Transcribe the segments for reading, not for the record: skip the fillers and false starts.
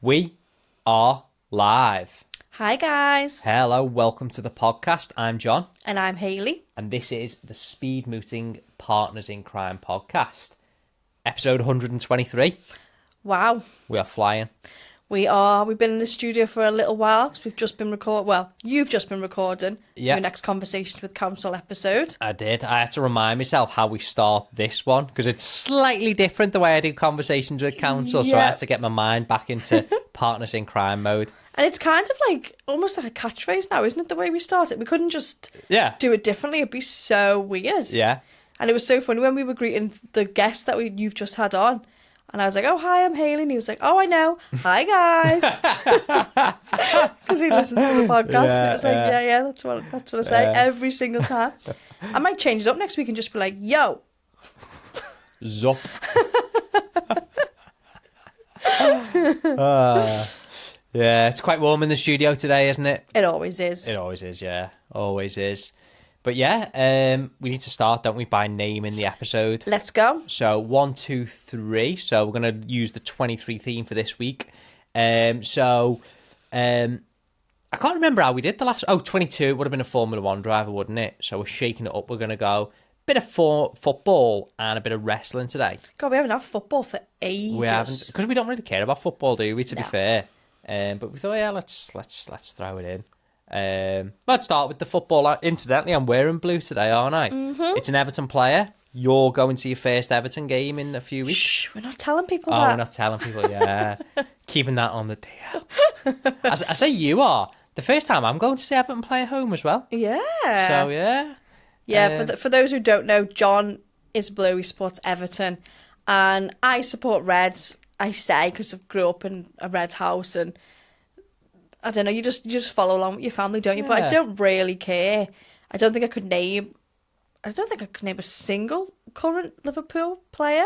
We are live. Hi guys. Hello, welcome to the podcast. I'm John. And I'm Hayley. And this is the Speed Mooting Partners in Crime podcast. Episode 123. Wow. We are flying. We are. We've been in the studio for a little while because we've just been recording. Well, you've just been recording your next Conversations with Counsel episode. I did. I had to remind myself how we start this one because it's slightly different the way I do Conversations with Counsel. So I had to get my mind back into Partners in Crime mode. And it's kind of like almost like a catchphrase now, isn't it? The way we start it. We couldn't just do it differently. It'd be so weird. Yeah. And it was so funny when we were greeting the guest that you've just had on. And I was like, oh, hi, I'm Hayley. And he was like, oh, I know. Hi, guys. Because he listens to the podcast. And it was like, yeah, that's what I say every single time. I might change it up next week and just be like, yo. Zup. Yeah, it's quite warm in the studio today, isn't it? It always is. It always is, yeah. Always is. But yeah, we need to start, don't we, by naming the episode. Let's go. So 1, 2, 3. So we're going to use the 23 theme for this week. I can't remember how we did the last... 22. It would have been a Formula 1 driver, wouldn't it? So we're shaking it up. We're going to go a bit of football and a bit of wrestling today. God, we haven't had football for ages. We haven't, because we don't really care about football, do we, to be fair? But we thought, let's throw it in. Let's start with the football. Incidentally, I'm wearing blue today, aren't I? Mm-hmm. It's an Everton player. You're going to your first Everton game in a few weeks. Shh, we're not telling people that. Oh, we're not telling people, yeah. Keeping that on the DL. I say you are. The first time I'm going to see Everton play at home as well. Yeah. So, yeah. Yeah, for those who don't know, John is blue. He supports Everton. And I support Reds, I say, because I grew up in a Reds house and... I don't know, you just follow along with your family, don't you? Yeah. But I don't really care. I don't think I could name a single current Liverpool player.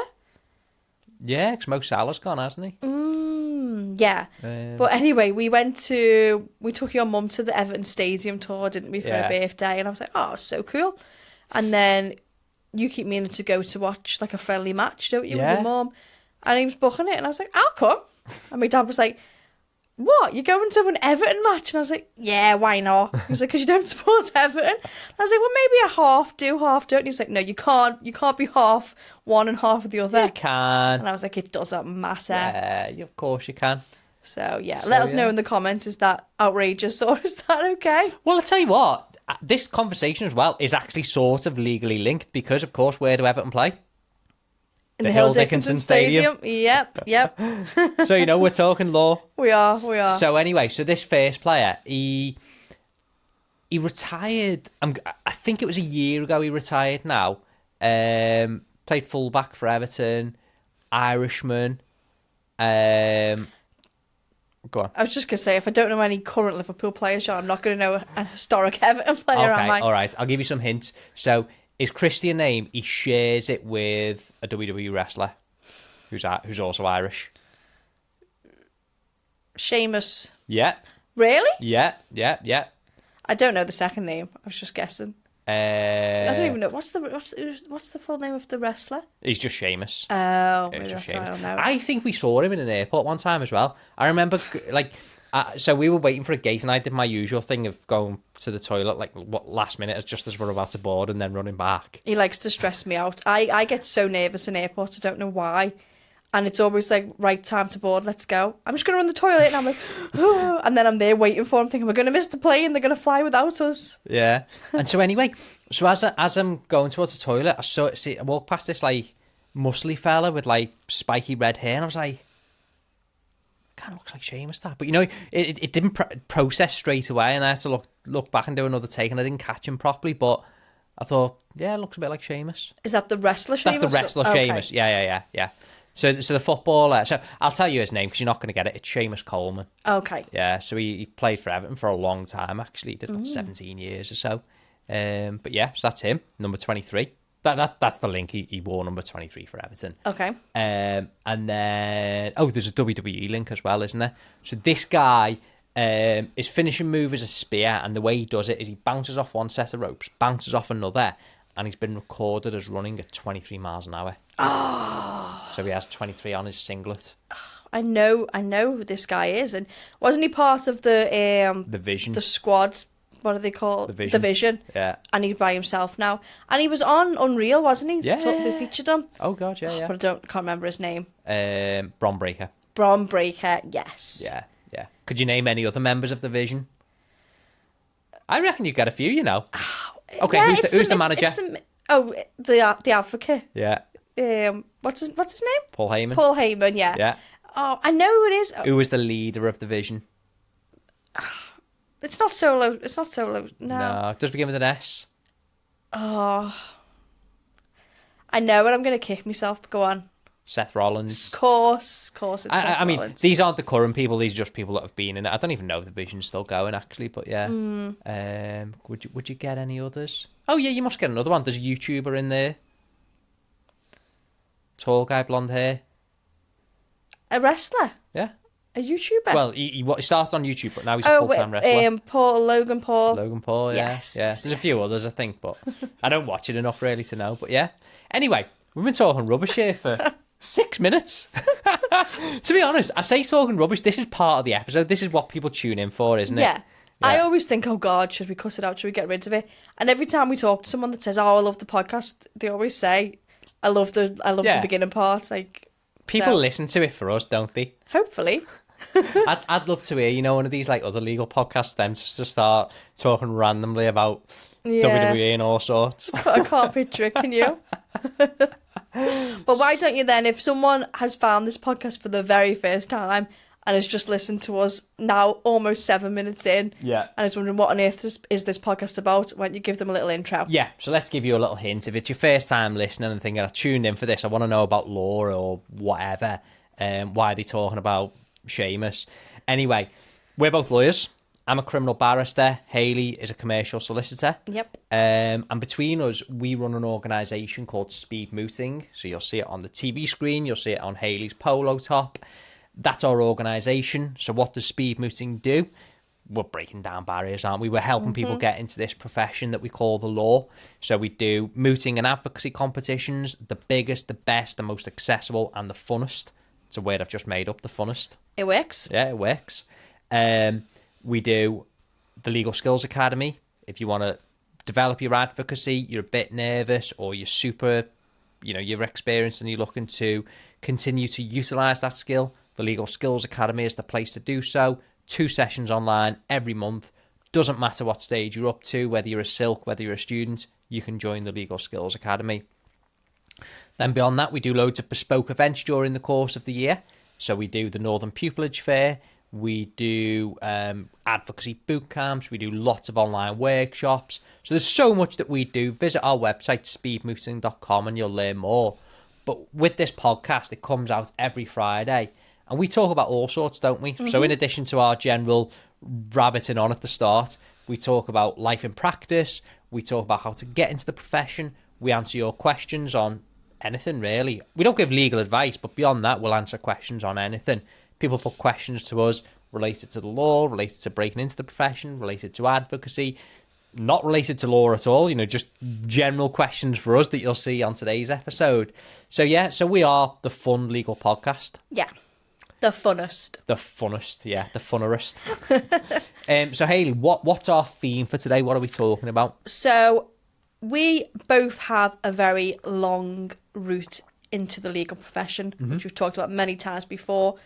Yeah, because Mo Salah's gone, hasn't he? Yeah. But anyway, we took your mum to the Everton Stadium tour, didn't we, for her birthday? And I was like, oh, so cool. And then you keep meaning to go to watch like a friendly match, don't you, with your mum? And he was booking it, and I was like, I'll come. And my dad was like, what? You're going to an Everton match? And I was like, yeah, why not? He was like, because you don't support Everton. I was like, well, maybe a half don't. And he was like, no, you can't be half one and half the other. You can. And I was like, it doesn't matter. Yeah, of course you can. So, let us know in the comments, is that outrageous or is that okay? Well, I'll tell you what, this conversation as well is actually sort of legally linked because, of course, where do Everton play? In the Hill Dickinson Stadium. Yep. So, we're talking law. We are. So anyway, this first player, he retired. I think it was a year ago he retired now. Played fullback for Everton, Irishman. Go on. I was just going to say, if I don't know any current Liverpool players, I'm not going to know a historic Everton player, am I? All right. I'll give you some hints. So... his Christian name, he shares it with a WWE wrestler who's also Irish. Sheamus. Yeah. Really? Yeah. I don't know the second name. I was just guessing. I don't even know. What's the full name of the wrestler? He's just Sheamus. Oh, maybe that's why I don't know. I think we saw him in an airport one time as well. I remember, so we were waiting for a gate, and I did my usual thing of going to the toilet, last minute, just as we're about to board, and then running back. He likes to stress me out. I get so nervous in airports, I don't know why. And it's always like, right, time to board, let's go. I'm just going to run the toilet, and I'm like, oh, and then I'm there waiting for him, thinking, we're going to miss the plane, they're going to fly without us. Yeah. And so anyway, as I'm going towards the toilet, I walked past this, muscly fella with, spiky red hair, and I was like, kind of looks like Sheamus, that. But it didn't process straight away, and I had to look back and do another take, and I didn't catch him properly, but I thought, it looks a bit like Sheamus. Is that the wrestler Sheamus? That's the wrestler Sheamus. Okay. Yeah. So the footballer, so I'll tell you his name because you're not going to get it. It's Seamus Coleman. Okay. Yeah, so he played for Everton for a long time, actually. He did about 17 years or so. But yeah, so that's him, number 23. That's the link. He wore number 23 for Everton. Okay. And then there's a WWE link as well, isn't there? So this guy, his finishing move is a spear, and the way he does it is he bounces off one set of ropes, bounces off another, and he's been recorded as running at 23 miles an hour. Oh. So he has 23 on his singlet. I know who this guy is. And wasn't he part of the Vision. the squad? What do they call it? The The Vision. Yeah. And he's by himself now. And he was on Unreal, wasn't he? Yeah. They featured him. Oh God, yeah. But I can't remember his name. Bron Breaker. Bron Breaker, yes. Yeah. Could you name any other members of the Vision? I reckon you get a few, you know. Okay, Yeah, who's the manager? The advocate. Yeah. What's his name? Paul Heyman. Paul Heyman, yeah. Yeah. Oh, I know who it is. Who was the leader of the Vision? It's not Solo. It's not Solo. No. Does it begin with an S? Oh. I know, and I'm going to kick myself. But go on. Seth Rollins. Of course, it's Seth I mean, Rollins. these aren't the current people. These are just people that have been in it. I don't even know if the Vision's still going, actually. But yeah. Would you get any others? Oh yeah, you must get another one. There's a YouTuber in there. Tall guy, blonde hair. A wrestler? Yeah. A YouTuber? Well, he started on YouTube, but now he's a full-time wrestler. Logan Paul. Logan Paul, yeah. Yes, yeah. There's a few others, I think, but I don't watch it enough really to know. But yeah. Anyway, we've been talking rubbish here for 6 minutes. To be honest, I say talking rubbish. This is part of the episode. This is what people tune in for, isn't it? Yeah. I always think, oh God, should we cut it out? Should we get rid of it? And every time we talk to someone that says, oh, I love the podcast, they always say, I love the beginning part. Like, people listen to it for us, don't they? Hopefully. I'd love to hear, one of these like other legal podcasts, them just to start talking randomly about WWE and all sorts. I can't picture it, can you? But why don't you then, if someone has found this podcast for the very first time and has just listened to us now almost 7 minutes in, and is wondering what on earth is this podcast about, why don't you give them a little intro? Yeah, so let's give you a little hint. If it's your first time listening and thinking, I tuned in for this, I want to know about law or whatever, why are they talking about Seamus? Anyway, we're both lawyers. I'm a criminal barrister. Hayley is a commercial solicitor. Yep. And between us, we run an organisation called Speed Mooting. So you'll see it on the TV screen. You'll see it on Hayley's polo top. That's our organisation. So what does Speed Mooting do? We're breaking down barriers, aren't we? We're helping people get into this profession that we call the law. So we do mooting and advocacy competitions, the biggest, the best, the most accessible, and the funnest. It's a word I've just made up, the funnest. It works. Yeah, it works. We do the Legal Skills Academy. If you want to develop your advocacy, you're a bit nervous, or you're super, you're experienced and you're looking to continue to utilise that skill, the Legal Skills Academy is the place to do so. 2 sessions online every month. Doesn't matter what stage you're up to, whether you're a silk, whether you're a student, you can join the Legal Skills Academy. Then beyond that, we do loads of bespoke events during the course of the year. So we do the Northern Pupillage Fair, we do advocacy boot camps, we do lots of online workshops. So there's so much that we do. Visit our website, speedmooting.com, and you'll learn more. But with this podcast, it comes out every Friday. And we talk about all sorts, don't we? So in addition to our general rabbiting on at the start, we talk about life in practice, we talk about how to get into the profession, we answer your questions on anything, really. We don't give legal advice, but beyond that, we'll answer questions on anything. People put questions to us related to the law, related to breaking into the profession, related to advocacy, not related to law at all, just general questions for us that you'll see on today's episode. So we are the fun legal podcast. Yeah. The funnest. The funnest, yeah, the funnerest. So Hayley, what's our theme for today? What are we talking about? So we both have a very long route into the legal profession, which we've talked about many times before.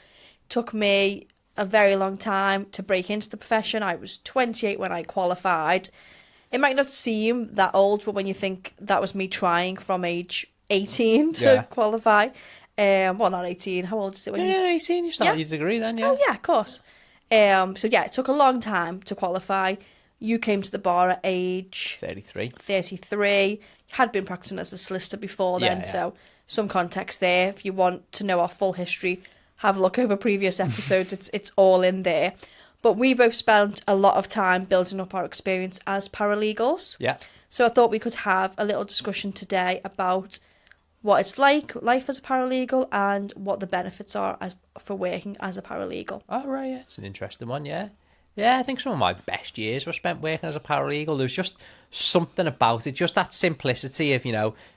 Took me a very long time to break into the profession. I was 28 when I qualified. It might not seem that old, but when you think that was me trying from age 18 to qualify. Well, not 18. How old is it when you... 18. You started your degree then, yeah. Oh, yeah, of course. So, yeah, it took a long time to qualify. You came to the bar at age... 33. Had been practicing as a solicitor before then, so some context there. If you want to know our full history, have a look over previous episodes. It's all in there. But we both spent a lot of time building up our experience as paralegals. Yeah. So I thought we could have a little discussion today about what it's like, life as a paralegal, and what the benefits are for working as a paralegal. Oh, right, yeah. It's an interesting one, yeah. Yeah, I think some of my best years were spent working as a paralegal. There's just something about it, just that simplicity of,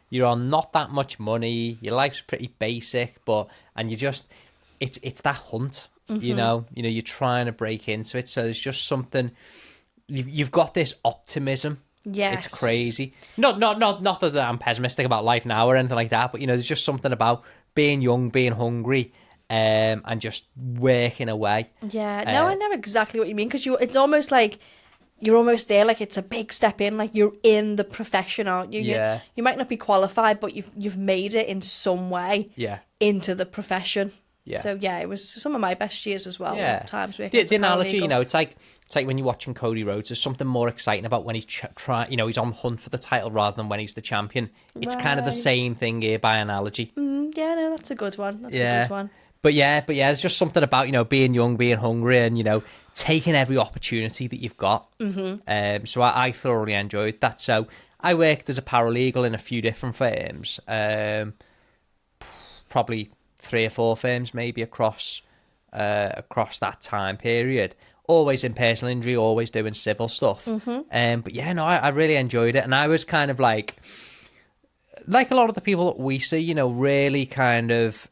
you're on not that much money, your life's pretty basic, and it's that hunt, you know, you're trying to break into it. So there's just something, you've got this optimism. Yes. It's crazy. Not that I'm pessimistic about life now or anything like that, but, you know, there's just something about being young, being hungry, and just working away. Yeah, no, I know exactly what you mean, because it's almost like you're almost there, like it's a big step in, like you're in the profession, aren't you? Yeah. You might not be qualified, but you've made it in some way into the profession. Yeah. So yeah, it was some of my best years as well. Yeah. Times working as a the analogy, paralegal. you know, it's like when you're watching Cody Rhodes, there's something more exciting about when he's you know, he's on the hunt for the title rather than when he's the champion. It's kind of the same thing here by analogy. Yeah, no, that's a good one. That's a good one. But yeah, there's just something about, you know, being young, being hungry, and, you know, taking every opportunity that you've got. So I thoroughly enjoyed that. So I worked as a paralegal in a few different firms, probably 3 or 4 firms maybe across that time period. Always in personal injury, always doing civil stuff. But yeah, no, I really enjoyed it, and I was kind of like a lot of the people that we see, you know, really kind of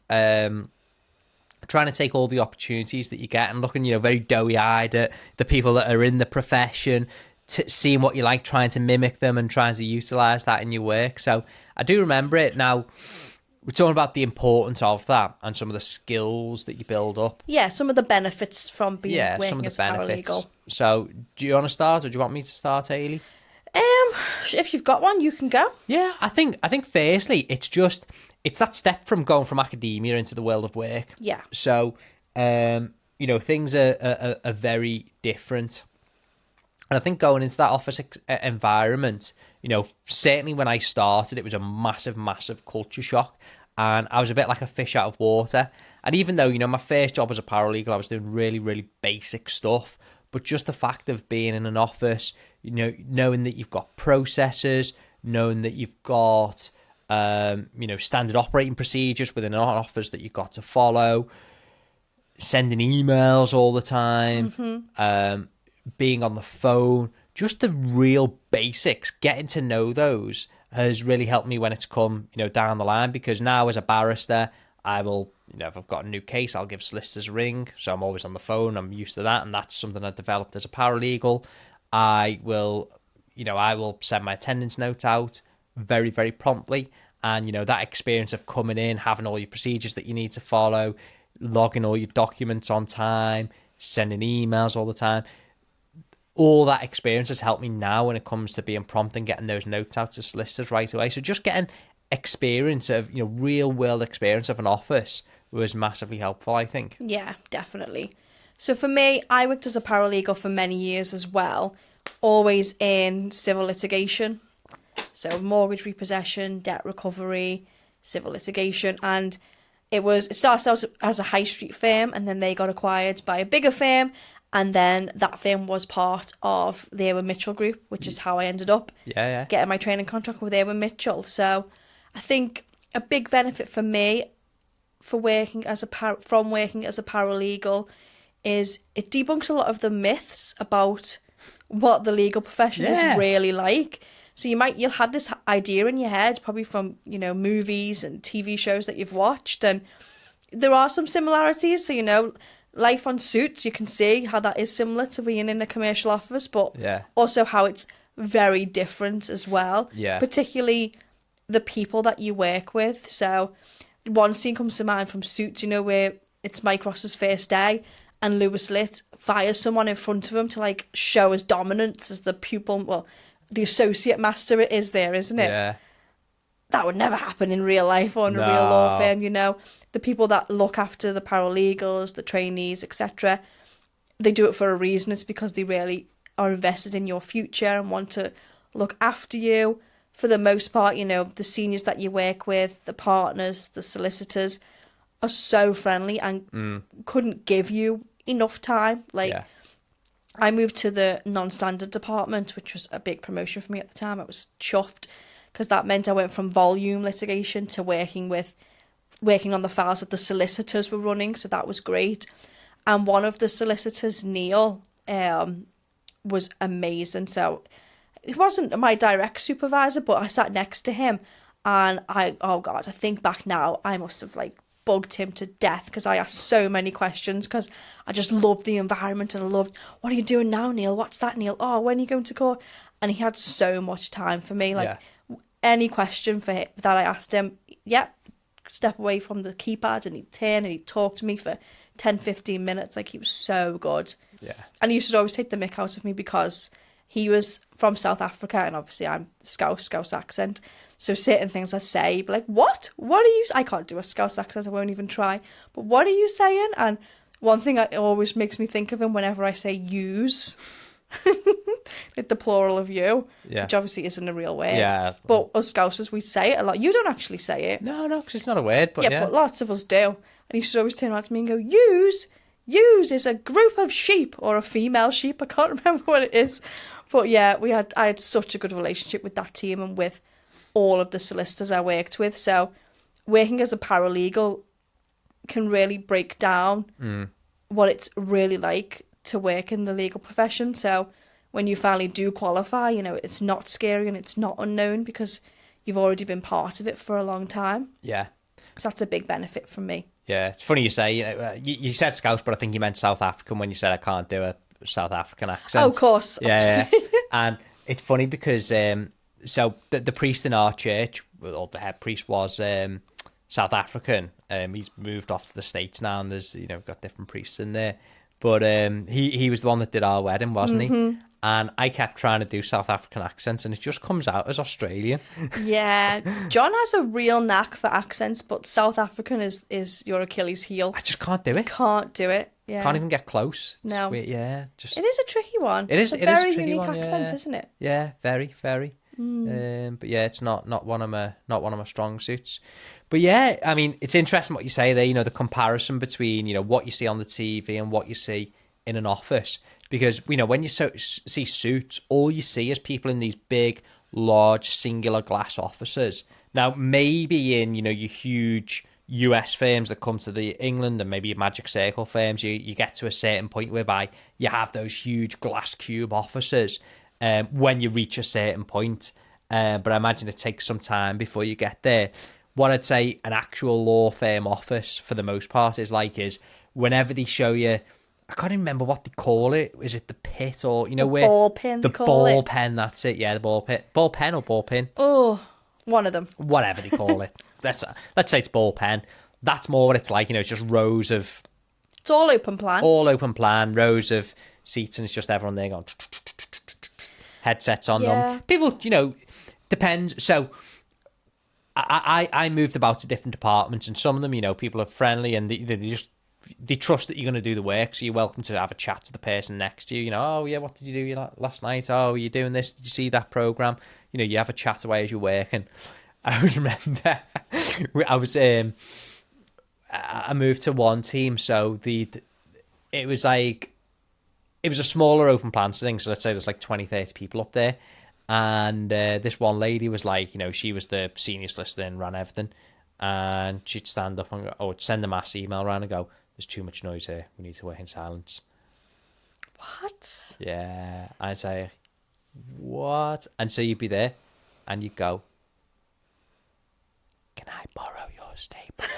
trying to take all the opportunities that you get, and looking, you know, very doughy-eyed at the people that are in the profession, seeing what you like, trying to mimic them and trying to utilise that in your work. So I do remember it. Now, we're talking about the importance of that and some of the skills that you build up. Yeah, some of the benefits from being working some of the as benefits. paralegal. So do you want to start, or do you want me to start, Hayley? If you've got one, you can go. Yeah, I think firstly, it's that step from going from academia into the world of work. Yeah. So, you know, things are very different. And I think going into that office environment, you know, certainly when I started, it was a massive, massive culture shock. And I was a bit like a fish out of water. And even though, you know, my first job as a paralegal, I was doing really, really basic stuff. But just the fact of being in an office, you know, knowing that you've got processes, knowing that you've got, you know, standard operating procedures within an office that you've got to follow, sending emails all the time, being on the phone, just the real basics, getting to know those has really helped me when it's come, you know, down the line. Because now as a barrister, I will, you know, if I've got a new case, I'll give solicitors a ring. So I'm always on the phone. I'm used to that. And that's something I developed as a paralegal. I will send my attendance note out very, very promptly. And, you know, that experience of coming in, having all your procedures that you need to follow, logging all your documents on time, sending emails all the time. All that experience has helped me now when it comes to being prompt and getting those notes out to solicitors right away. So just getting experience of, you know, real world experience of an office was massively helpful, I think. Yeah, definitely. So for me, I worked as a paralegal for many years as well, always in civil litigation. So mortgage repossession, debt recovery, civil litigation. And it started out as a high street firm, and then they got acquired by a bigger firm. And then that firm was part of the Irwin Mitchell Group, which is how I ended up getting my training contract with Irwin Mitchell. So I think a big benefit for me from working as a paralegal is it debunks a lot of the myths about what the legal profession is really like. So you'll have this idea in your head, probably from, you know, movies and TV shows that you've watched, and there are some similarities. So, you know, life on Suits, you can see how that is similar to being in a commercial office, but also how it's very different as well. Yeah. Particularly the people that you work with. So one scene comes to mind from Suits, you know, where it's Mike Ross's first day and Lewis Litt fires someone in front of him to, like, show his dominance as the pupil, well, the associate master it is there, isn't it? Yeah. That would never happen in real life or in a real law firm, you know. The people that look after the paralegals, the trainees, etc., they do it for a reason. It's because they really are invested in your future and want to look after you. For the most part, you know, the seniors that you work with, the partners, the solicitors, are so friendly and couldn't give you enough time. I moved to the non-standard department, which was a big promotion for me at the time. I was chuffed because that meant I went from volume litigation to working on the files that the solicitors were running. So that was great. And one of the solicitors, Neil, was amazing. So he wasn't my direct supervisor, but I sat next to him, and I think back now, I must have, like, bugged him to death because I asked so many questions because I just loved the environment and I loved, what are you doing now, Neil? What's that, Neil? Oh, when are you going to court? And he had so much time for me. Like, any question for him that I asked him, step away from the keypad and he'd turn and he'd talk to me for 10, 15 minutes. Like, he was so good. Yeah. And he used to always take the mick out of me because he was from South Africa and obviously I'm Scouse accent. So certain things I'd say, he'd be like, what? What are you... I can't do a Scouse accent, I won't even try. But what are you saying? And one thing that always makes me think of him whenever I say use, like the plural of you, which obviously isn't a real word. Yeah. But us Scousers, we say it a lot. You don't actually say it. No, because it's not a word, but but lots of us do. And he should always turn around to me and go, use is a group of sheep or a female sheep. I can't remember what it is. But yeah, I had such a good relationship with that team and with all of the solicitors I worked with. So working as a paralegal can really break down what it's really like to work in the legal profession. So when you finally do qualify, you know, it's not scary and it's not unknown because you've already been part of it for a long time. Yeah. So that's a big benefit from me. Yeah, it's funny you say, you know, you said Scouse, but I think you meant South African when you said I can't do a South African accent. Oh, of course. Yeah. And it's funny because so the priest in our church, or the head priest, was South African. He's moved off to the States now, and there's, you know, got different priests in there. But he was the one that did our wedding, wasn't he? And I kept trying to do South African accents, and it just comes out as Australian. Yeah, John has a real knack for accents, but South African is your Achilles heel. I just can't do it. Can't do it. Yeah. Can't even get close. It's no. weird. Yeah, just it is a tricky one. It is. It's a very tricky unique one, accent, isn't it? Yeah, very, very. But yeah, it's not one of my strong suits. But yeah, I mean, it's interesting what you say there. You know, the comparison between, you know, what you see on the TV and what you see in an office. Because, you know, when you see suits, all you see is people in these big, large, singular glass offices. Now, maybe in, you know, your huge US firms that come to the England and maybe your Magic Circle firms, you get to a certain point whereby you have those huge glass cube offices when you reach a certain point. But I imagine it takes some time before you get there. What I'd say an actual law firm office, for the most part, is whenever they show you, I can't even remember what they call it. Is it the pit or, you know, where... ball pin, the ball pen, that's it. Yeah, the ball pit. Ball pen or ball pin? Oh, one of them. Whatever they call it. Let's say it's ball pen. That's more what it's like. You know, it's just rows of... It's all open plan. All open plan, rows of seats, and it's just everyone there going... Headsets on them. People, you know, depends. So I moved about to different departments, and some of them, you know, people are friendly and they trust that you're going to do the work, so you're welcome to have a chat to the person next to you. You know, oh yeah, what did you do last night? Oh, you're doing this? Did you see that program? You know, you have a chat away as you're working. I always remember I moved to one team, so it was a smaller open plan thing. So let's say there's like 20, 30 people up there, and this one lady was like, you know, she was the senior solicitor and ran everything, and she'd stand up and go, or send a mass email around and go, there's too much noise here, we need to work in silence. What? Yeah. I'd say, what? And so you'd be there and you'd go, can I borrow your stapler?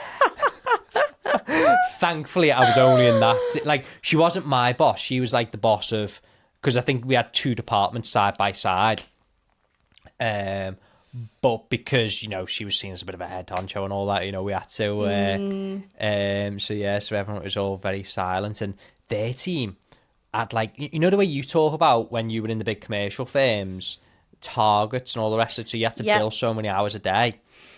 Thankfully, I was only in that. Like, she wasn't my boss. She was like the boss of, because I think we had two departments side by side. But because, you know, she was seen as a bit of a head honcho and all that, you know, we had to. So everyone was all very silent. And their team had, like, you know, the way you talk about when you were in the big commercial firms, targets and all the rest of it. So you had to bill so many hours a day.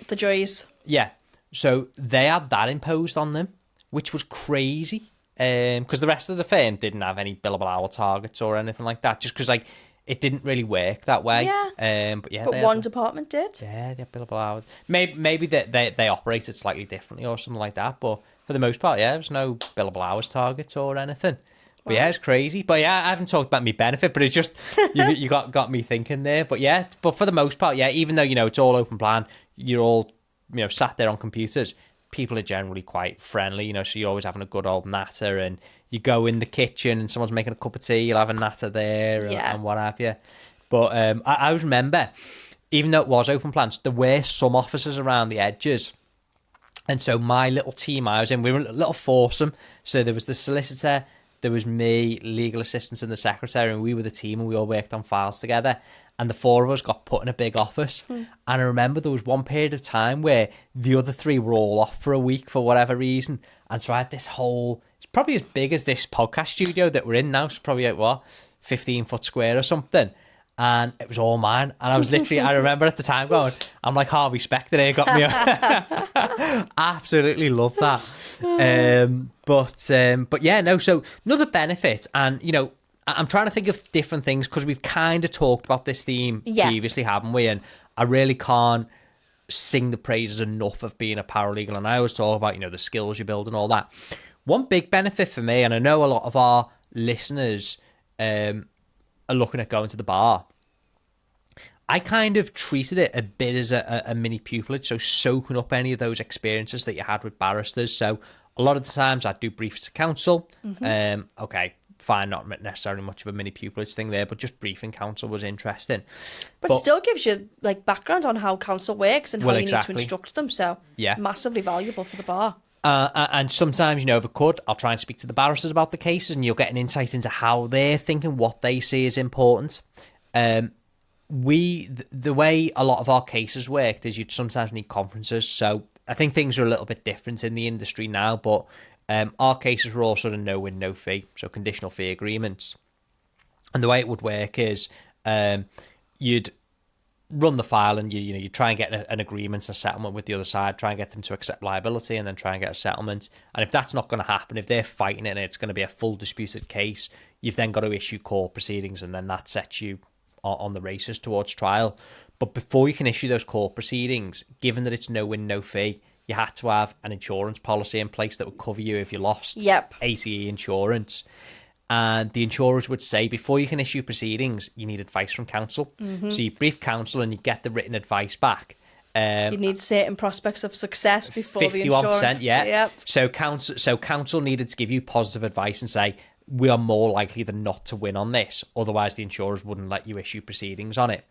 The joys. Yeah. So they had that imposed on them, which was crazy. Because the rest of the firm didn't have any billable hour targets or anything like that. Just because, like, it didn't really work that way. Yeah. But one department did. Yeah, they had billable hours. Maybe they operated slightly differently or something like that. But for the most part, yeah, there was no billable hours targets or anything. But yeah, it's crazy. But yeah, I haven't talked about me benefit, but it's just, you got me thinking there. But yeah, but for the most part, yeah, even though, you know, it's all open plan, you're all, you know, sat there on computers, people are generally quite friendly, you know, so you're always having a good old natter, and you go in the kitchen and someone's making a cup of tea, you'll have a natter there and what have you. But I always remember, even though it was open plans, there were some offices around the edges, And so my little team I was in, we were a little foursome. So there was the solicitor, there was me, legal assistants, and the secretary, and we were the team, and we all worked on files together. And the four of us got put in a big office. And I remember there was one period of time where the other three were all off for a week for whatever reason. And so I had this whole, it's probably as big as this podcast studio that we're in now. It's probably like, 15-foot square or something. And it was all mine. And I was literally, I remember at the time going, I'm like Harvey Specter here, got me. Absolutely love that. But yeah, no, so another benefit, and, you know, I'm trying to think of different things because we've kind of talked about this theme previously, haven't we? And I really can't sing the praises enough of being a paralegal. And I always talk about, you know, the skills you build and all that. One big benefit for me, and I know a lot of our listeners are looking at going to the bar, I kind of treated it a bit as a mini pupillage, so soaking up any of those experiences that you had with barristers. So a lot of the times I'd do briefs to counsel. Okay, fine, not necessarily much of a mini pupillage thing there, but just briefing counsel was interesting. But still gives you like background on how counsel works and how you need to instruct them. So massively valuable for the bar. And sometimes, you know, if I could, I'll try and speak to the barristers about the cases, and you'll get an insight into how they're thinking, what they see as important. The way a lot of our cases worked is you'd sometimes need conferences. So I think things are a little bit different in the industry now, but our cases were all sort of no win, no fee, so conditional fee agreements. And the way it would work is you'd run the file, and you try and get an agreement, a settlement with the other side, try and get them to accept liability, and then try and get a settlement. And if that's not going to happen, if they're fighting it and it's going to be a full disputed case, you've then got to issue court proceedings, and then that sets you on the races towards trial. But before you can issue those court proceedings, given that it's no win, no fee, you had to have an insurance policy in place that would cover you if you lost. ATE insurance. And the insurers would say, before you can issue proceedings, you need advice from counsel. So you brief counsel and you get the written advice back. You need certain prospects of success before the insurance. 51%, yeah. So counsel needed to give you positive advice and say, we are more likely than not to win on this. Otherwise, the insurers wouldn't let you issue proceedings on it.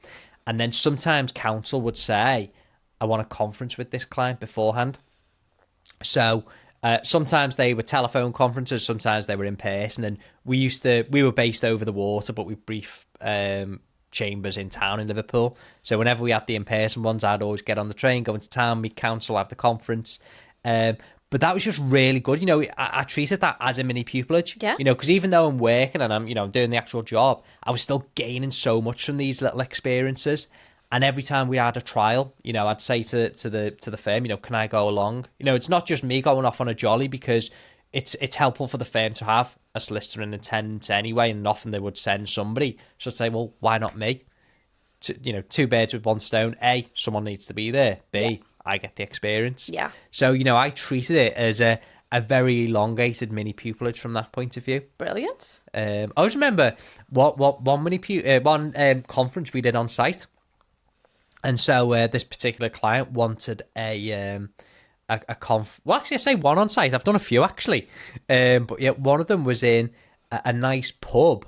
And then sometimes counsel would say, I want a conference with this client beforehand. So sometimes they were telephone conferences, sometimes they were in person, and we were based over the water, but we brief chambers in town in Liverpool. So whenever we had the in-person ones, I'd always get on the train, go into town, meet counsel, have the conference. But that was just really good. You know, I treated that as a mini pupillage. Yeah. You know, because even though I'm working and I'm doing the actual job, I was still gaining so much from these little experiences. And every time we had a trial, you know, I'd say to the firm, you know, can I go along? You know, it's not just me going off on a jolly, because it's helpful for the firm to have a solicitor in attendance anyway, and often they would send somebody. So I'd say, well, why not me? Two birds with one stone. A, someone needs to be there. B, I get the experience. Yeah. So, you know, I treated it as a very elongated mini pupillage from that point of view. Brilliant. I always remember one conference we did on site. And so this particular client wanted well, actually, I say one on site. I've done a few, actually. But yeah, one of them was in a nice pub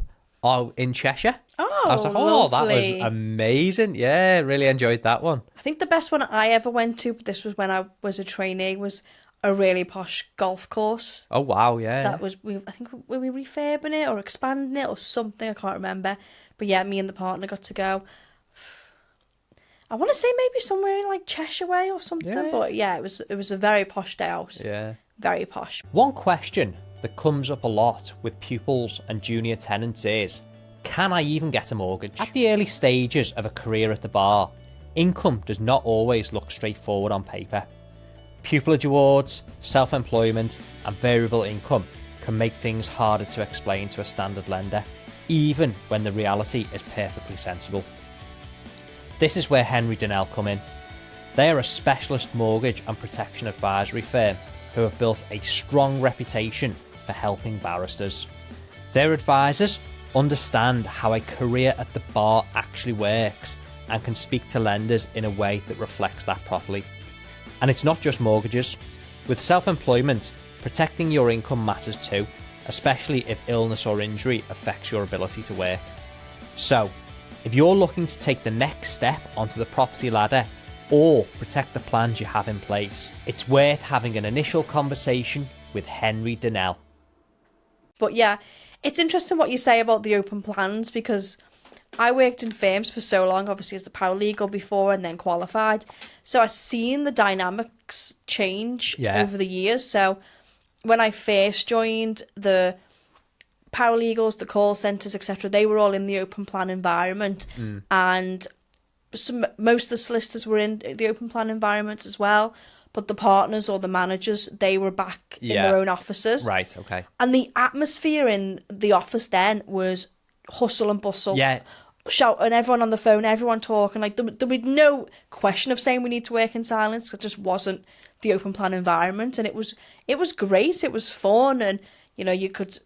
in Cheshire. Oh, I was like, lovely. That was amazing. Yeah, really enjoyed that one. I think the best one I ever went to, but this was when I was a trainee, was a really posh golf course. Oh, wow, yeah. That was, I think, were we refurbing it or expanding it or something? I can't remember. But yeah, me and the partner got to go. I want to say maybe somewhere in like Cheshire way or something, but yeah, it was a very posh day out. Yeah. Very posh. One question that comes up a lot with pupils and junior tenants is, can I even get a mortgage? At the early stages of a career at the bar, income does not always look straightforward on paper. Pupillage awards, self-employment and variable income can make things harder to explain to a standard lender, even when the reality is perfectly sensible. This is where Henry Donnell come in. They are a specialist mortgage and protection advisory firm who have built a strong reputation for helping barristers. Their advisors understand how a career at the bar actually works and can speak to lenders in a way that reflects that properly. And it's not just mortgages. With self-employment, protecting your income matters too, especially if illness or injury affects your ability to work. So, if you're looking to take the next step onto the property ladder, or protect the plans you have in place. It's worth having an initial conversation with Henry Donnell. But yeah, it's interesting what you say about the open plans, because I worked in firms for so long, obviously as a paralegal before and then qualified. So I've seen the dynamics change over the years. So when I first joined, the paralegals, the call centres, etc., they were all in the open plan environment. And most of the solicitors were in the open plan environment as well. But the partners or the managers, they were back in their own offices. Right, okay. And the atmosphere in the office then was hustle and bustle. Yeah. Shouting, everyone on the phone, everyone talking. Like, there was no question of saying we need to work in silence. It just wasn't the open plan environment. And it was great. It was fun. And, you know, you could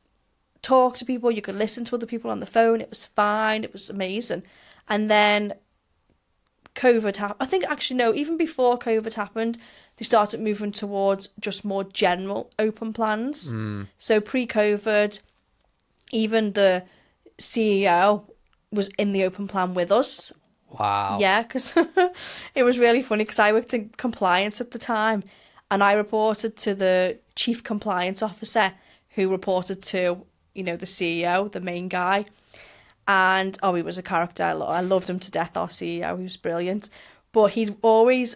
talk to people. You could listen to other people on the phone. It was fine. It was amazing. And then COVID happened. I think, actually, no, even before COVID happened, they started moving towards just more general open plans. So pre-COVID, even the CEO was in the open plan with us. Wow. Yeah, because it was really funny, because I worked in compliance at the time, and I reported to the chief compliance officer, who reported to, you know, the CEO, the main guy. And, he was a character. I loved him to death, our CEO. He was brilliant. But he'd always,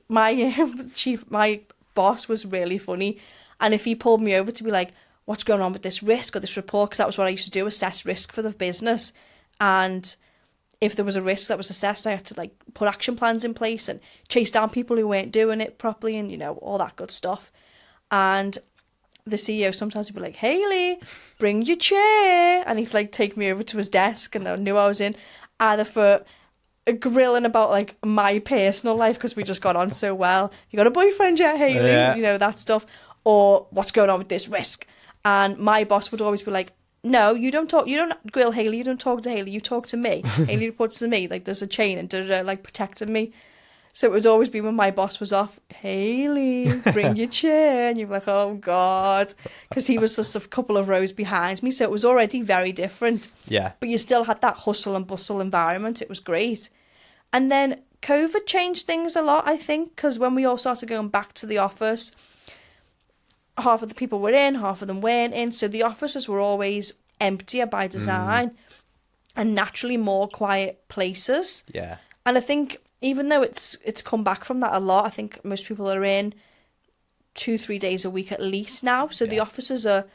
my boss was really funny. And if he pulled me over to be like, what's going on with this risk or this report? Because that was what I used to do, assess risk for the business. And if there was a risk that was assessed, I had to like put action plans in place and chase down people who weren't doing it properly and, you know, all that good stuff. And the CEO sometimes would be like, Hayley, bring your chair. And he'd like take me over to his desk, and I knew I was in, either for grilling about like my personal life, because we just got on so well. You got a boyfriend yet, Hayley? Yeah. You know, that stuff. Or what's going on with this risk? And my boss would always be like, no, you don't grill Hayley, you don't talk to Hayley, you talk to me. Hayley reports to me, like there's a chain and like protecting me. So it would always be when my boss was off, Hayley, bring your chair. And you're like, oh God. Because he was just a couple of rows behind me. So it was already very different. Yeah. But you still had that hustle and bustle environment. It was great. And then COVID changed things a lot, I think, because when we all started going back to the office, half of the people were in, half of them weren't in. So the offices were always emptier by design and naturally more quiet places. Yeah. And I think even though it's come back from that a lot, I think most people are in 2-3 days a week at least now. So the offices are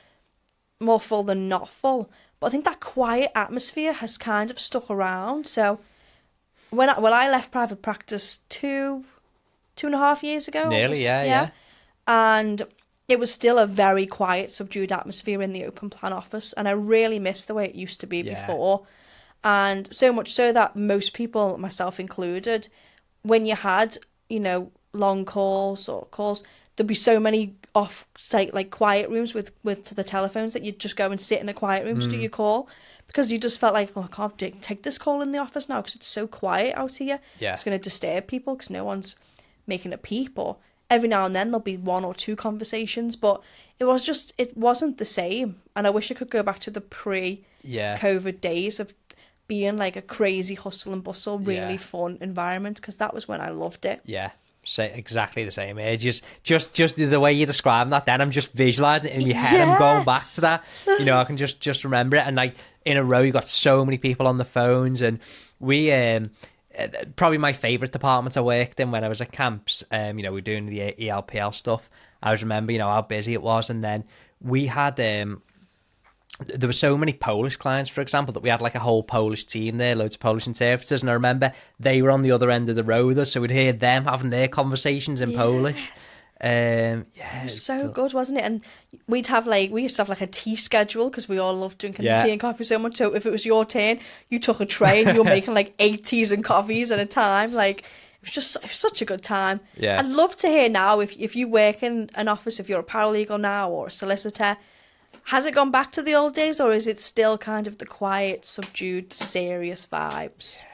more full than not full. But I think that quiet atmosphere has kind of stuck around. So when I left private practice 2.5 years ago. Nearly, yeah. And it was still a very quiet, subdued atmosphere in the open plan office. And I really miss the way it used to be before. And so much so that most people, myself included, when you had, you know, long calls, there'd be so many off-site, like, quiet rooms with the telephones that you'd just go and sit in a quiet room to do your call, because you just felt like, I can't take this call in the office now because it's so quiet out here. Yeah. It's going to disturb people because no one's making a peep, or every now and then there'll be 1 or 2 conversations, but it wasn't the same. And I wish I could go back to the pre-COVID days of being like a crazy hustle and bustle, really fun environment, because that was when I loved it. Yeah, say exactly the same age. Just the way you describe that, then I'm just visualising it in my head. I'm going back to that. You know, I can just remember it. And like in a row, you got so many people on the phones, and we probably my favourite department I worked in when I was at camps. You know, we were doing the ELPL stuff. I always remember, you know, how busy it was, and then we had there were so many Polish clients, for example, that we had like a whole Polish team there, loads of Polish interpreters, and I remember they were on the other end of the row with us, so we'd hear them having their conversations in Polish. It was so good, wasn't it? And we used to have like a tea schedule, because we all loved drinking tea and coffee so much. So if it was your turn, you took a tray and you were making like 8 teas and coffees at a time. Like, it was such a good time. Yeah. I'd love to hear now, if you work in an office, if you're a paralegal now or a solicitor, has it gone back to the old days, or is it still kind of the quiet, subdued, serious vibes?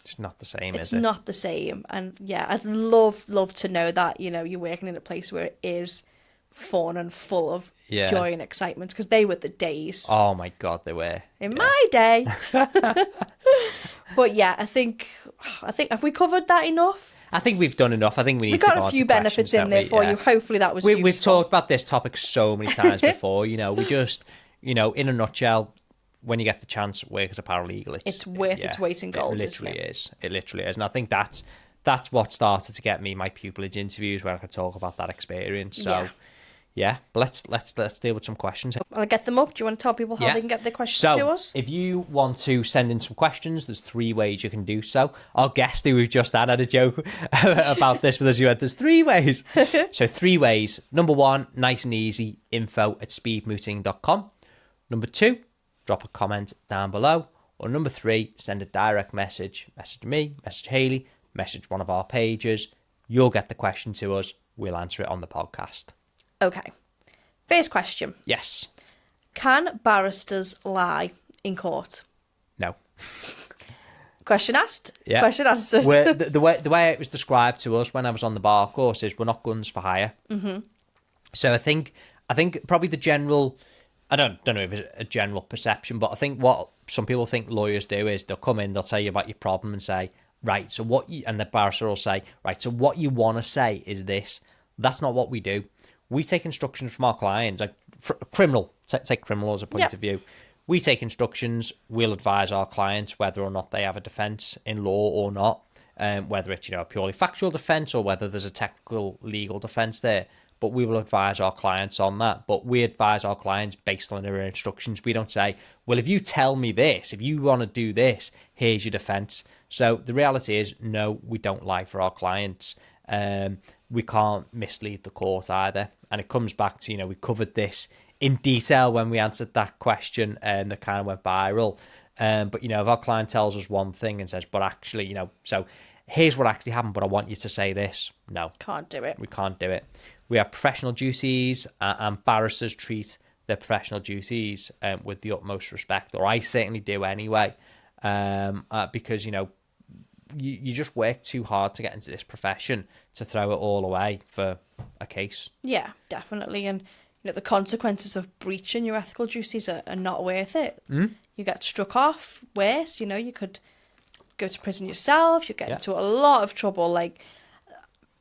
It's not the same, is it? It's not the same. And yeah, I'd love to know that, you know, you're working in a place where it is fun and full of joy and excitement, because they were the days. Oh my God, they were. In my day. But yeah, I think have we covered that enough? I think we've done enough. I think we need We to got go a on few to benefits questions, in there for you. Hopefully that was useful. We've talked about this topic so many times before. You know, we just, you know, in a nutshell, when you get the chance to work as a paralegal, it's worth its weight in gold. It literally is. And I think that's what started to get me my pupillage interviews, where I could talk about that experience. So yeah, but let's deal with some questions. I'll get them up. Do you want to tell people how they can get their questions to us? If you want to send in some questions, there's 3 ways you can do so. Our guest who we've just had a joke about this with us. You had there's 3 ways. So 3 ways. Number 1, nice and easy, info@speedmooting.com. Number 2, drop a comment down below. Or number 3, send a direct message. Message me, message Hayley, message one of our pages. You'll get the question to us. We'll answer it on the podcast. Okay. First question. Yes. Can barristers lie in court? No. Question asked. Yeah. Question answered. The way it was described to us when I was on the bar course is we're not guns for hire. Mm-hmm. So I think probably the general, I don't know if it's a general perception, but I think what some people think lawyers do is they'll come in, they'll tell you about your problem and say, right, so and the barrister will say, right, so what you want to say is this. That's not what we do. We take instructions from our clients, like take criminal as a point of view. We take instructions, we'll advise our clients whether or not they have a defence in law or not, whether it's, you know, a purely factual defence or whether there's a technical legal defence there. But we will advise our clients on that. But we advise our clients based on their instructions. We don't say, well, if you tell me this, if you want to do this, here's your defence. So the reality is, no, we don't lie for our clients. We can't mislead the court either. And it comes back to, you know, we covered this in detail when we answered that question and that kind of went viral. But, you know, if our client tells us one thing and says, but actually, you know, so here's what actually happened, but I want you to say this. No. Can't do it. We can't do it. We have professional duties and barristers treat their professional duties with the utmost respect, or I certainly do anyway, because, you know, you just work too hard to get into this profession to throw it all away for a case. Yeah, definitely. And, you know, the consequences of breaching your ethical duties are not worth it. You get struck off, worse, you know, you could go to prison yourself, you get into a lot of trouble. Like,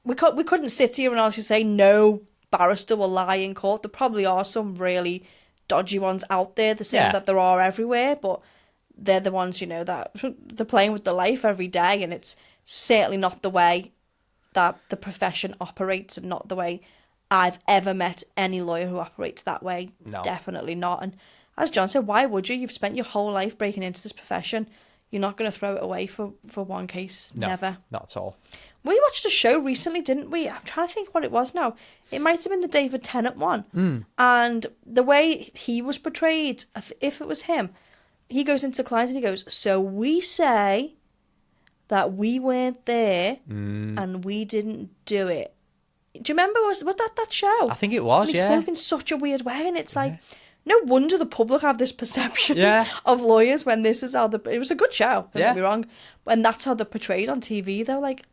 we couldn't sit here and honestly say no barrister will lie in court. There probably are some really dodgy ones out there. The same that there are everywhere, but they're the ones, you know, that they're playing with the life every day, and it's certainly not the way that the profession operates, and not the way I've ever met any lawyer who operates that way. No. Definitely not. And as John said, why would you? You've spent your whole life breaking into this profession. You're not going to throw it away for one case. No, never. Not at all. We watched a show recently, didn't we? I'm trying to think what it was now. It might have been the David Tennant one. And the way he was portrayed, if it was him, he goes into clients and he goes, so we say that we weren't there and we didn't do it. Do you remember, was that show? I think it was, and he spoke in such a weird way, and it's like, no wonder the public have this perception of lawyers when this is how it was a good show, don't get me wrong, and that's how they're portrayed on TV. They're like,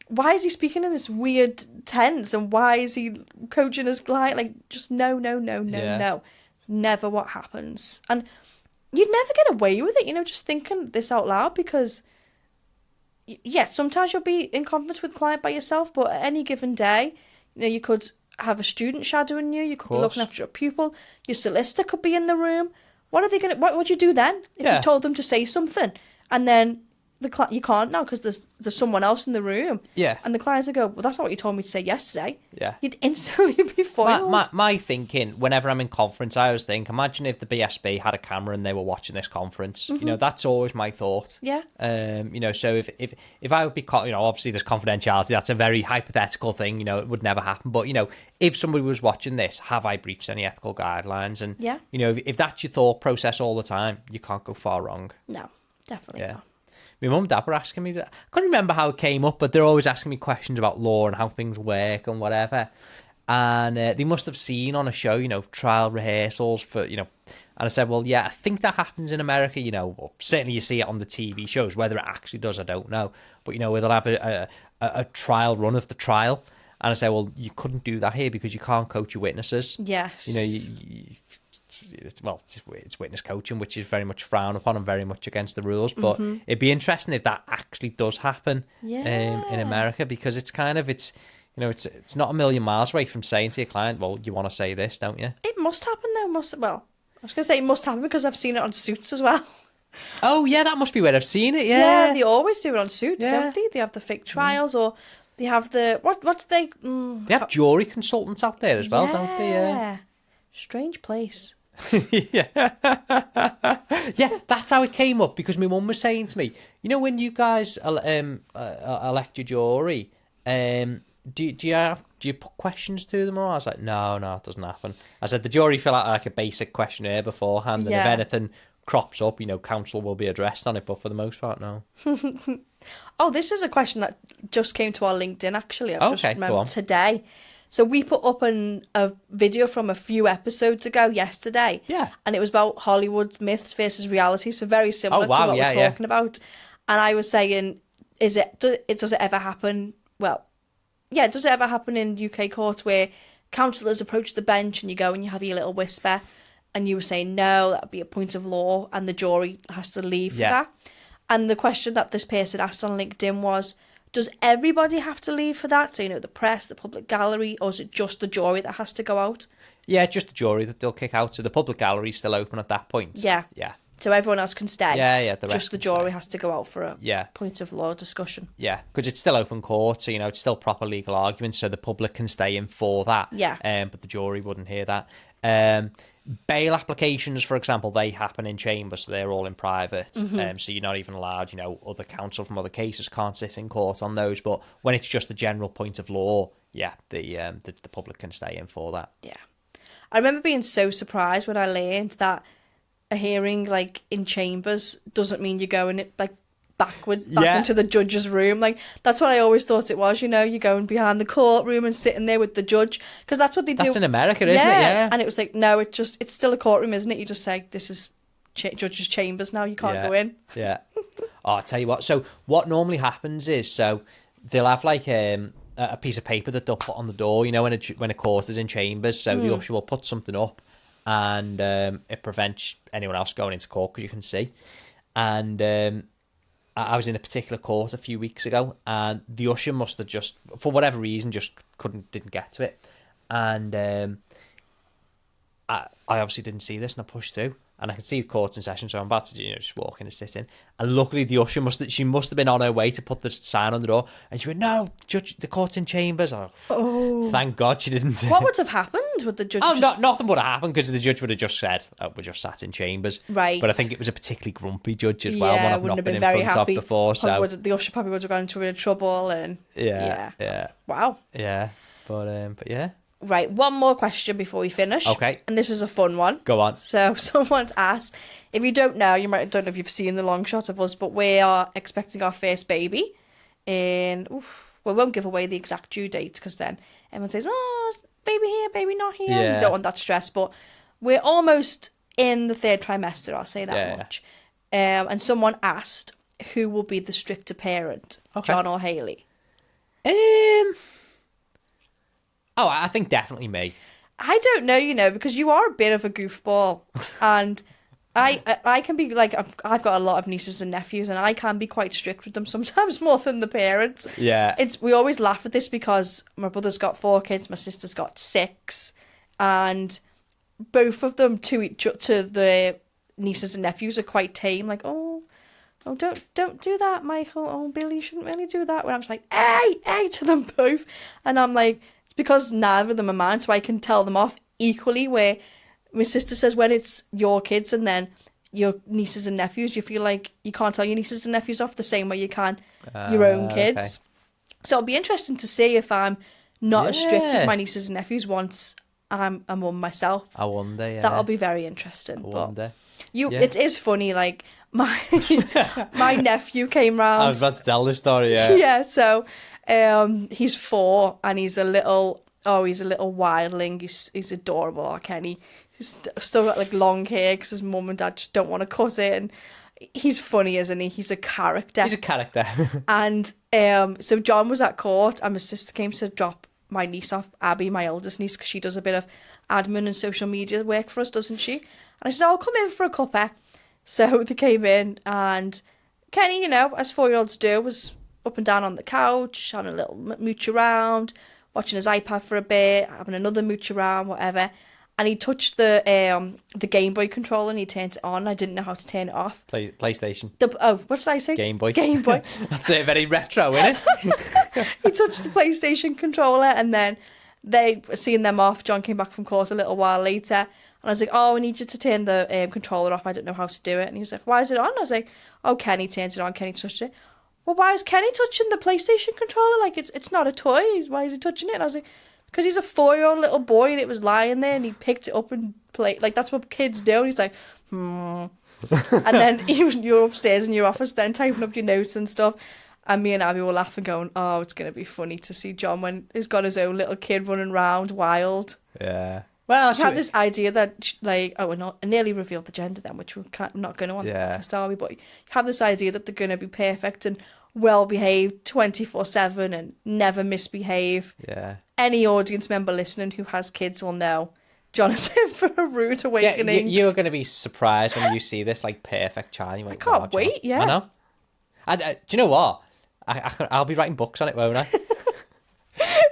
why is he speaking in this weird tense, and why is he coaching his client? Like, just no. It's never what happens. And you'd never get away with it, you know, just thinking this out loud, because, yeah, sometimes you'll be in conference with a client by yourself, but at any given day, you know, you could have a student shadowing you, you could be looking after a pupil, your solicitor could be in the room. What would you do then if you told them to say something and then you can't now because there's someone else in the room? Yeah. And the clients will go, well, that's not what you told me to say yesterday. Yeah. You'd instantly be foiled. My thinking, whenever I'm in conference, I always think, imagine if the BSB had a camera and they were watching this conference. You know, that's always my thought. Yeah. You know, so if I would be, you know, obviously there's confidentiality, that's a very hypothetical thing, you know, it would never happen. But, you know, if somebody was watching this, have I breached any ethical guidelines? And, you know, if that's your thought process all the time, you can't go far wrong. No, definitely not. My mum and dad were asking me, I can't remember how it came up, but they're always asking me questions about law and how things work and whatever. And they must have seen on a show, you know, trial rehearsals for, you know, and I said, well, yeah, I think that happens in America, you know, or certainly you see it on the TV shows. Whether it actually does, I don't know. But, you know, where they'll have a trial run of the trial. And I say, well, you couldn't do that here because you can't coach your witnesses. Yes. You know, it's witness coaching, which is very much frowned upon and very much against the rules. But it'd be interesting if that actually does happen in America, because it's it's not a million miles away from saying to your client, well, you want to say this, don't you? It must happen though. Well, I was going to say it must happen because I've seen it on Suits as well. Oh yeah, that must be where I've seen it. Yeah, they always do it on Suits, don't they? They have the fake trials, or they have the what's they? They have jury consultants out there as well, don't they? Yeah. Strange place. Yeah, that's how it came up, because my mum was saying to me, when you guys elect your jury, do you put questions to them? Or I was like, no, it doesn't happen. I said the jury fill out like a basic questionnaire beforehand, and if anything crops up, counsel will be addressed on it, but for the most part, no. Oh, this is a question that just came to our LinkedIn, actually. I've just remembered go on. today. So we put up a video from a few episodes ago yesterday. Yeah. And it was about Hollywood myths versus reality. So very similar to what we're talking about. And I was saying, does it ever happen? Well, yeah, does it ever happen in UK courts where counsellors approach the bench and you go and you have your little whisper? And you were saying, no, that would be a point of law and the jury has to leave for that. And the question that this person asked on LinkedIn was, does everybody have to leave for that? So, the press, the public gallery, or is it just the jury that has to go out? Yeah, just the jury that they'll kick out. So the public gallery's still open at that point. Yeah. Yeah. So everyone else can stay. Yeah. The rest just the jury has to go out for a point of law discussion. Yeah, because it's still open court, so it's still proper legal argument, so the public can stay in for that. Yeah. But the jury wouldn't hear that. Bail applications, for example, they happen in chambers, so they're all in private. So you're not even allowed, other counsel from other cases can't sit in court on those. But when it's just the general point of law, the public can stay in for that. Yeah. I remember being so surprised when I learned that a hearing in chambers doesn't mean you're going back into the judge's room. That's what I always thought it was. You're going behind the courtroom and sitting there with the judge, because that's what they do. That's in America, isn't it? Yeah. And it was no, it's still a courtroom, isn't it? You just say this is judge's chambers now. You can't go in. Yeah. Oh, I'll tell you what. So what normally happens is, they'll have a piece of paper that they'll put on the door. When a court is in chambers, so the usher will put something up, and it prevents anyone else going into court because you can see. And I was in a particular court a few weeks ago, and the usher must have just, for whatever reason, just didn't get to it. And I obviously didn't see this, and I pushed through, and I could see the court's in session, so I'm about to just walk in and sit in. And luckily, the usher must have been on her way to put the sign on the door, and she went, "No, judge, the court's in chambers." Oh, thank God she didn't. What would have happened with the judge? Oh, nothing would have happened, because the judge would have just said, "We're just sat in chambers." Right. But I think it was a particularly grumpy judge as well. One I've wouldn't not have been been in very front happy of before. So the usher probably would have gone into a bit of trouble, and yeah. Wow. Yeah, but yeah. Right, one more question before we finish. Okay. And this is a fun one. Go on. So someone's asked, if you don't know, don't know if you've seen the long shot of us, but we are expecting our first baby. And we won't give away the exact due date, because then everyone says, oh, is baby here, baby not here. Yeah. You don't want that stress, but we're almost in the third trimester, I'll say that much. And someone asked, who will be the stricter parent, John or Hayley? Oh, I think definitely me. I don't know, because you are a bit of a goofball, and I can be I've got a lot of nieces and nephews, and I can be quite strict with them sometimes, more than the parents. Yeah. We always laugh at this because my brother's got 4 kids, my sister's got 6, and both of them to the nieces and nephews are quite tame. Oh, don't do that, Michael. Oh, Billy, you shouldn't really do that. When I'm just hey to them both, and I'm like, because neither of them are mine, so I can tell them off equally, where my sister says when it's your kids and then your nieces and nephews, you feel like you can't tell your nieces and nephews off the same way you can your own kids. Okay. So it'll be interesting to see if I'm not as strict with my nieces and nephews once I'm a mum myself. I wonder, yeah. That'll be very interesting. I wonder. It is funny, my my nephew came round. I was about to tell this story, yeah. Yeah, so he's 4 and he's a little wildling. He's adorable, our Kenny. He's still got long hair because his mum and dad just don't want to cut it, and he's funny, isn't he? He's a character. He's a character. And so John was at court, and my sister came to drop my niece off, Abby, my eldest niece, because she does a bit of admin and social media work for us, doesn't she? And I said, I'll come in for a cuppa. So they came in, and Kenny, as 4-year-olds do, was up and down on the couch, having a little mooch around, watching his iPad for a bit, having another mooch around, whatever. And he touched the Game Boy controller and he turned it on. I didn't know how to turn it off. PlayStation. What did I say? Game Boy. Game Boy. That's very retro, isn't it? He touched the PlayStation controller, and then they seeing them off. John came back from court a little while later, and I was like, "Oh, I need you to turn the controller off. I don't know how to do it." And he was like, "Why is it on?" I was like, "Oh, Kenny turned it on. Kenny touched it." Well, why is Kenny touching the PlayStation controller? Like, it's not a toy. Why is he touching it? And I was like, because he's a 4-year-old little boy, and it was lying there, and he picked it up and played. Like, that's what kids do. And he's like, And then you're upstairs in your office then typing up your notes and stuff. And me and Abby were laughing, going, "Oh, it's going to be funny to see John when he's got his own little kid running around wild." Yeah. Well, you have this idea that, like, I nearly revealed the gender then, which we're not going to on the podcast, are we? But you have this idea that they're going to be perfect and well-behaved 24/7 and never misbehave. Yeah. Any audience member listening who has kids will know John is in for a rude awakening. Yeah, you're going to be surprised when you see this, like, perfect child. I can't wait, yeah. I know. Do you know what? I'll be writing books on it, won't I?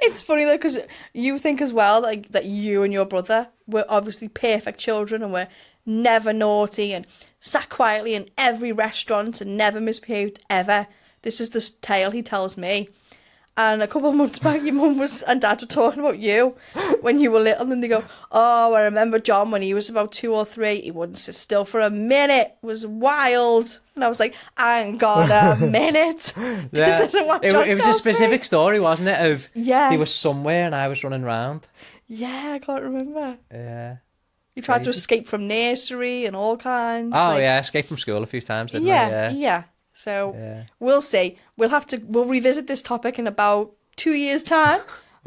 It's funny though, because you think as well, like, that you and your brother were obviously perfect children and were never naughty and sat quietly in every restaurant and never misbehaved ever. This is the tale he tells me. And a couple of months back, your mum and dad were talking about you when you were little, and they go, "Oh, I remember John when he was about 2 or 3. He wouldn't sit still for a minute. It was wild." And I was like, "I ain't got a minute." This isn't what John it was tells a specific me. story, wasn't it? Of yes. He was somewhere and I was running around. Yeah, I can't remember. Yeah. You tried to escape from nursery and all kinds. Oh, yeah, escaped from school a few times, didn't I? Yeah. So we'll see. We'll revisit this topic in about 2 years' time,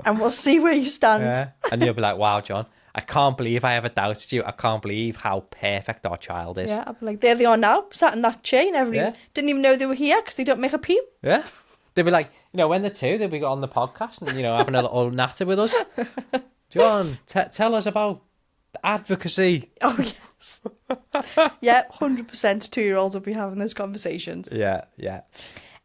and we'll see where you stand. Yeah. And you'll be like, "Wow, John, I can't believe I ever doubted you. I can't believe how perfect our child is." Yeah, I'll be like, "There they are now, sat in that chair. Didn't even know they were here because they don't make a peep." Yeah. They'll be like, when they're 2, they'll be on the podcast and, having a little natter with us. "John, tell us about advocacy." Oh, yes. Yeah, 100% 2-year-olds will be having those conversations. Yeah.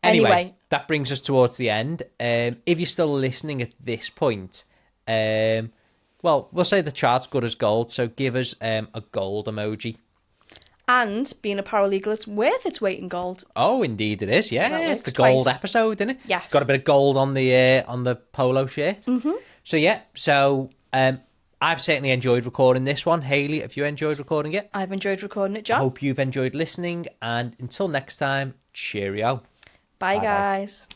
Anyway, that brings us towards the end. If you're still listening at this point, well, we'll say the chart's good as gold, so give us a gold emoji. And being a paralegal, it's worth its weight in gold. Oh, indeed it is. Yeah, So it's the gold episode, isn't it? Yes. Got a bit of gold on the polo shirt. Mm-hmm. So I've certainly enjoyed recording this one. Hayley, have you enjoyed recording it? I've enjoyed recording it, John. I hope you've enjoyed listening, and until next time, cheerio. Bye, guys.